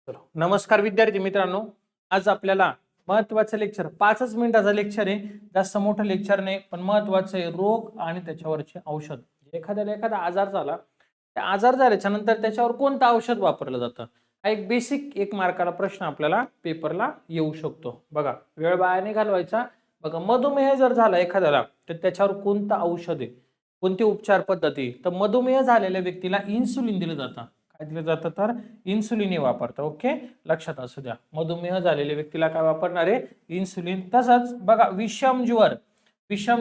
चलो नमस्कार विद्यार्थी मित्रांनो, आज आपल्याला महत्त्वाचं लेक्चर 5च मिनिटाचं लेक्चर आहे. जास्त मोठं लेक्चर नाही, पण महत्त्वाचं आहे रोग आणि त्याच्यावरचे औषध. एखाद्याला एखादा आजार झाला, त्या आजार झाल्याच्या नंतर त्याच्यावर कोणतं औषध वापरलं जातं, हा एक बेसिक एक मार्काला प्रश्न आपल्याला पेपरला येऊ शकतो. बघा, वेळ वाया नाही घालवायचा. बघा, मधुमेह जर झाला एखाद्याला तर त्याच्यावर कोणतं औषध आहे, कोणती उपचार पद्धती, तर मधुमेह झालेल्या व्यक्तीला इन्सुलिन दिलं जातं. काय दिलं जातं, तर इन्सुलिन हे वापरतं. ओके, लक्षात असू द्या. मधुमेह झालेल्या व्यक्तीला काय वापरणार आहे, इन्सुलिन. तसंच बघा, विषम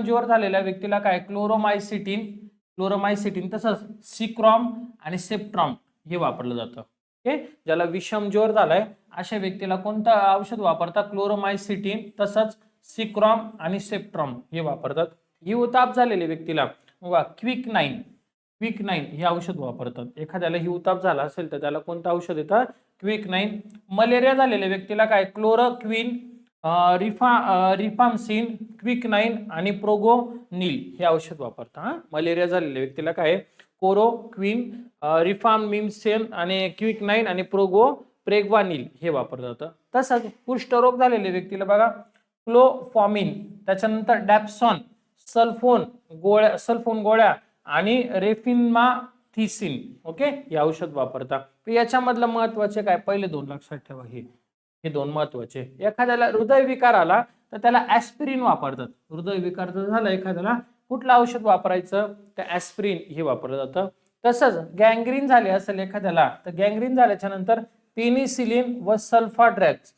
ज्वर झालेल्या व्यक्तीला काय, क्लोरोमायसिटिन तसंच सिक्रॉम आणि सेप्ट्रॉम हे वापरलं जातं. ओके, ज्याला विषम ज्वर झालाय अशा व्यक्तीला कोणतं औषध वापरतात, क्लोरोमायसिटिन तसंच सिक्रॉम आणि सेप्ट्रॉम हे वापरतात. हिवताप झालेल्या व्यक्तीला क्विक नाईन हे औषध वापरतात. एखाद्याला हिवताप झाला असेल तर त्याला कोणतं औषध येतं, क्विक-9. मलेरिया झालेल्या व्यक्तीला काय, क्लोरोक्विन, रिफाम्सिन, क्विक-9 आणि प्रोगोनिल हे औषध वापरतात. मलेरिया झालेल्या व्यक्तीला काय, क्लोरोक्विन, रिफाम्सिन आणि क्विक-9 आणि प्रेग्वानिल हे वापरलं जातं. तसंच कुष्ठरोग झालेल्या व्यक्तीला बघा, क्लोफॉर्मिन, त्याच्यानंतर डॅप्सॉन, सल्फोन गोळ्या आणि रेफिनमाथिसिन, ओके, हे औषध वापरतात. याच्यामधलं महत्वाचे काय, पहिले दोन लक्षात ठेवा. हे दोन महत्वाचे. एखाद्याला हृदयविकार आला तर त्याला ॲस्पिरिन वापरतात. हृदयविकार जर झाला एखाद्याला, कुठलं औषध वापरायचं, तर ॲस्पिरिन हे वापरलं जातं. तसंच गँग्रीन झाले असेल एखाद्याला, तर गँग्रीन झाल्याच्या नंतर पेनिसिलिन व सल्फा ड्रग्ज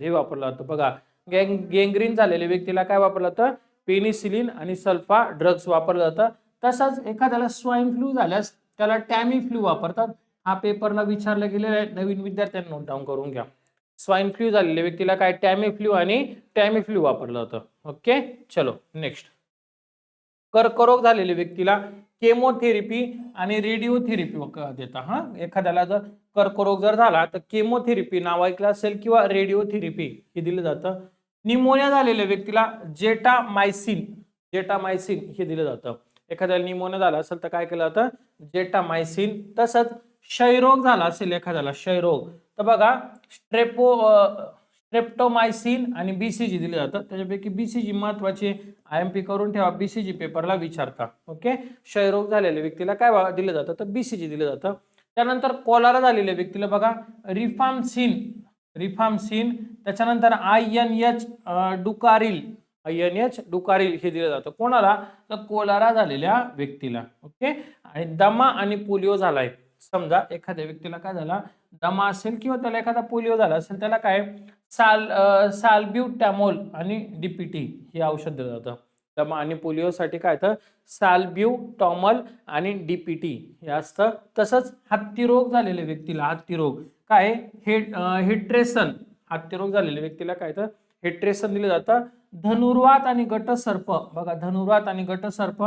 हे वापरलं जातं. बघा, गँग्रीन झालेल्या व्यक्तीला काय वापरलं जातं, पेनिसिलिन आणि सल्फा ड्रग्ज वापरलं जातं. तसंच एखाद्याला स्वाईन फ्लू झाल्यास त्याला टॅमीफ्लू वापरतात. हा पेपरला विचारला गेलेला आहे, नवीन विद्यार्थ्यांनी नोट डाऊन करून घ्या. स्वाईन फ्लू झालेल्या व्यक्तीला काय, टॅमीफ्लू वापरलं जातं. ओके, चलो नेक्स्ट. कर्करोग झालेल्या व्यक्तीला केमोथेरपी आणि रेडिओथेरपी देतात. हा, एखाद्याला जर कर्करोग जर झाला तर केमोथेरपी नाव ऐकलं असेल किंवा रेडिओथेरपी हे दिलं जातं. निमोनिया झालेल्या व्यक्तीला जेटामायसिन हे दिलं जातं. एखाद्याला निमोनिया झाला असेल तर काय केलं जातं, जेटामायसिन. तसंच क्षयरोग झाला असेल एखाद्याला, तर बघा, स्ट्रेप्टोमायसिन आणि बीसीजी दिलं जातं. त्याच्यापैकी बीसीजी महत्वाची, आयएमपी करून ठेवा, बीसीजी पेपरला विचारता. ओके, क्षयरोग झालेल्या व्यक्तीला काय दिलं जातं, तर बीसीजी दिलं जातं. त्यानंतर कोलारा झालेल्या व्यक्तीला बघा, रिफाम्सिन, त्याच्यानंतर INH डुकारिल हे दिलं जातं. कोणाला, तर कोलारा झालेल्या व्यक्तीला. ओके, आणि दमा आणि पोलिओ झालाय, समजा एखाद्या व्यक्तीला काय झाला, दमा असेल किंवा त्याला एखादा पोलिओ झाला असेल, त्याला काय, साल्ब्युटॅमोल आणि डीपीटी हे औषध दिलं जातं. दमा आणि पोलिओसाठी काय तर साल्ब्युटॅमोल आणि डीपीटी हे असतं. तसंच हत्तीरोग झालेल्या व्यक्तीला, काय, हेट्रेसन, हत्तीरोग झालेल्या व्यक्तीला काय तर हेट्रेसन दिलं जातं. धनुर्वात आणि गटसर्प, बघा, धनुर्वात आणि गटसर्प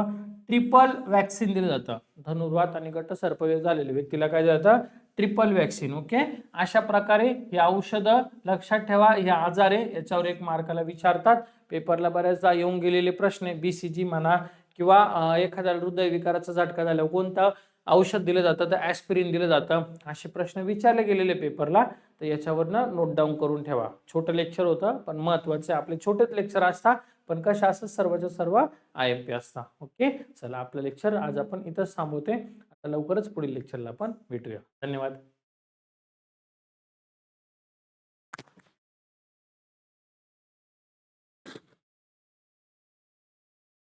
ट्रिपल वॅक्सिन दिलं जातं. धनुर्वात आणि गटसर्प झालेल्या व्यक्तीला काय दिलं जातं, ट्रिपल वॅक्सिन. ओके, अशा प्रकारे हे औषधं लक्षात ठेवा. हे आजार आहे, याच्यावर एक मार्काला विचारतात. पेपरला बऱ्याचदा येऊन गेलेले प्रश्न, बीसीजी म्हणा किंवा एखाद्या हृदयविकाराचा झटका झाल्यावर कोणतं औषध दिलं जातं, तर ॲस्पिरिन दिलं जातं. असे प्रश्न विचारले गेलेले पेपरला, तर याच्यावरनं नोट डाऊन करून ठेवा. छोटं लेक्चर होतं, पण महत्वाचे आपले छोटेच लेक्चर असतात, पण कशा असतात, सर्वच्या सर्व IMP असतात. ओके, चला, आपलं लेक्चर आज आपण इथंच थांबवते. आता लवकरच पुढील लेक्चरला आपण भेटूया. धन्यवाद.